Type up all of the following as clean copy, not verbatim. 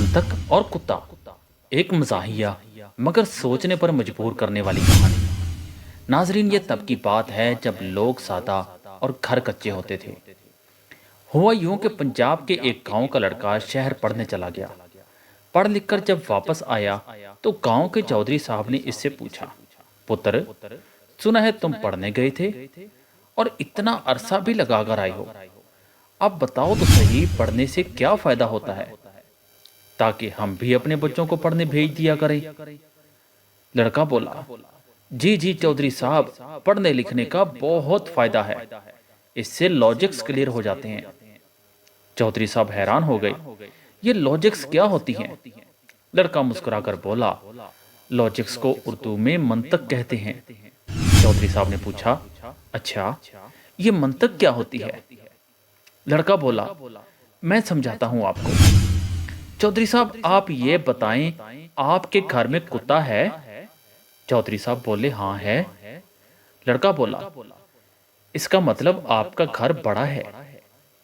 मंतक और कुत्ता, एक मज़ाहिया मगर सोचने पर मजबूर करने वाली कहानी। नाजरीन, ये तब की बात है जब लोग सादा और घर कच्चे होते थे। हुआ यूं कि पंजाब के एक गांव का लड़का शहर पढ़ने चला गया। पढ़ लिख कर जब वापस आया तो गांव के चौधरी साहब ने इससे पूछा, पुत्र, सुना है तुम पढ़ने गए थे और इतना अरसा भी लगा कर आए हो। अब बताओ तो सही, पढ़ने से क्या फायदा होता है, ताकि हम भी अपने बच्चों को पढ़ने भेज दिया करें। लड़का बोला, जी जी चौधरी साहब, पढ़ने लिखने का बहुत फायदा है, इससे लॉजिक्स क्लियर हो जाते हैं। चौधरी साहब हैरान हो गए, ये लॉजिक्स क्या होती हैं? लड़का मुस्कुराकर बोला, लॉजिक्स को उर्दू में मंतक कहते हैं। चौधरी साहब ने पूछा, अच्छा, ये मंतक क्या होती है? लड़का बोला, मैं समझाता हूं आपको। चौधरी साहब, आप ये बताएं, आपके घर में कुत्ता है? चौधरी साहब बोले, हाँ है। लड़का बोला, इसका मतलब आपका घर बड़ा है,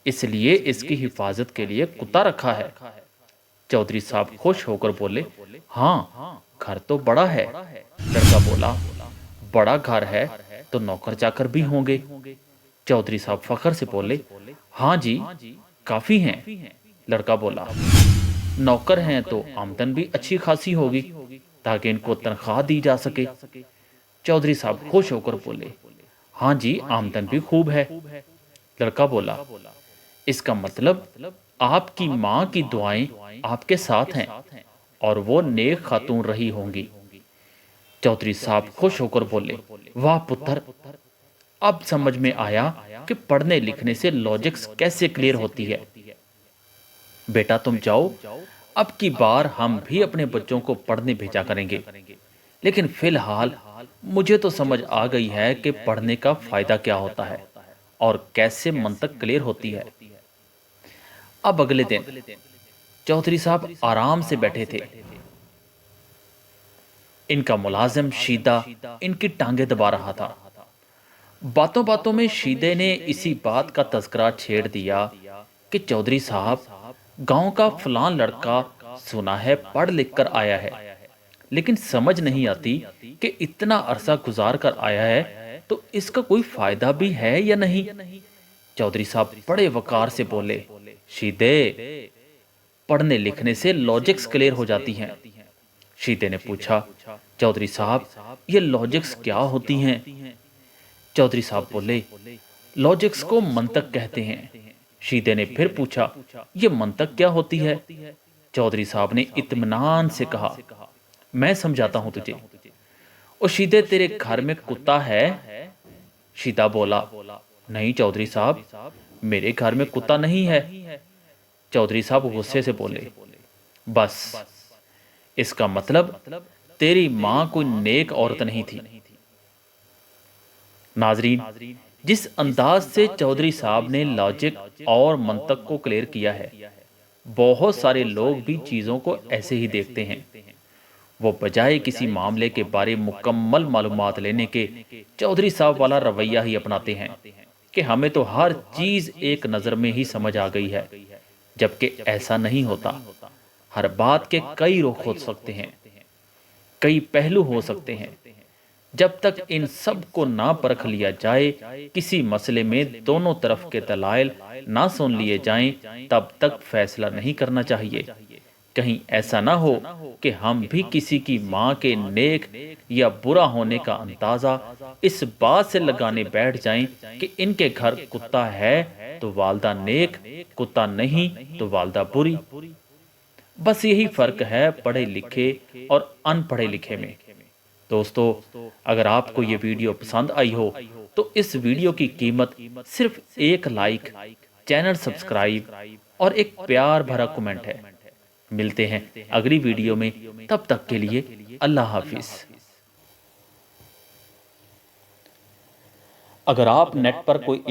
इसलिए इसकी हिफाजत के लिए कुत्ता रखा है। चौधरी साहब खुश होकर बोले, हाँ, घर तो बड़ा है। लड़का बोला, बड़ा घर है तो नौकर चाकर भी होंगे? चौधरी साहब फखर से बोले, हाँ जी, काफी हैं। लड़का बोला, नौकर हैं तो आमदन भी अच्छी खासी होगी, ताकि इनको तनख्वाह दी जा सके। चौधरी साहब खुश होकर बोले, हाँ जी, आमदन भी खूब है। लड़का बोला, इसका मतलब आपकी माँ की दुआएं आपके साथ हैं और वो नेक खातून रही होंगी। चौधरी साहब खुश होकर बोले, वाह पुत्र, अब समझ में आया कि पढ़ने लिखने से लॉजिक्स कैसे क्लियर होती है। बेटा तुम जाओ, अब की बार हम भी अपने बच्चों को पढ़ने भेजा करेंगे, लेकिन फिलहाल मुझे तो समझ आ गई है कि पढ़ने का फायदा क्या होता है और कैसे मंतक क्लियर होती है। अब अगले दिन चौधरी साहब आराम से बैठे थे। इनका मुलाजिम शीदा इनकी टांगे दबा रहा था। बातों बातों में शीदे ने इसी बात का तज़किरा छेड़ दिया कि चौधरी साहब, गांव का फलां लड़का सुना है पढ़ लिख कर आया है, लेकिन समझ नहीं आती कि इतना अरसा गुजार कर आया है तो इसका कोई फायदा भी है या नहीं। चौधरी साहब बड़े वकार से बोले, शीदे, पढ़ने लिखने से लॉजिक्स क्लियर हो जाती हैं। शीदे ने पूछा, चौधरी साहब, ये लॉजिक्स क्या होती हैं? चौधरी साहब बोले, लॉजिक्स को मंतक कहते हैं। शीदे ने फिर पूछा, ये मंतक क्या होती है? चौधरी साहब ने इत्मीनान से कहा, मैं समझाता हूं तुझे। ओ शीदे, तेरे घर में कुत्ता है? शीदा बोला, नहीं चौधरी साहब, मेरे घर में कुत्ता नहीं है। चौधरी साहब गुस्से से बोले, बस, इसका मतलब तेरी मां कोई नेक औरत नहीं थी। नाजरीन, जिस अंदाज से चौधरी साहब ने लॉजिक और मंतक को क्लियर किया है, बहुत सारे लोग भी चीज़ों को ऐसे ही देखते हैं। वो बजाय किसी मामले के बारे मुकम्मल मालूमात लेने के चौधरी साहब वाला रवैया ही अपनाते हैं कि हमें तो हर चीज़ एक नज़र में ही समझ आ गई है, जबकि ऐसा नहीं होता। हर बात के कई रुख हो सकते हैं, कई पहलू हो सकते हैं। जब तक इन सब को ना परख लिया जाए, किसी मसले में दोनों तरफ के दलाइल ना सुन लिए जाएं, तब तक फैसला नहीं करना चाहिए। कहीं ऐसा ना हो कि हम भी किसी की माँ के नेक या बुरा होने का अंदाज़ा इस बात से लगाने बैठ जाएं कि इनके घर कुत्ता है तो वालदा नेक, कुत्ता नहीं तो वालदा बुरी। बस यही फ़र्क है पढ़े लिखे और अनपढ़े लिखे में। दोस्तों, अगर आपको ये वीडियो पसंद आई हो तो इस वीडियो की कीमत सिर्फ एक लाइक, चैनल सब्सक्राइब और एक प्यार भरा कमेंट है। मिलते हैं अगली वीडियो में, तब तक के लिए अल्लाह हाफिज। अगर आप नेट पर कोई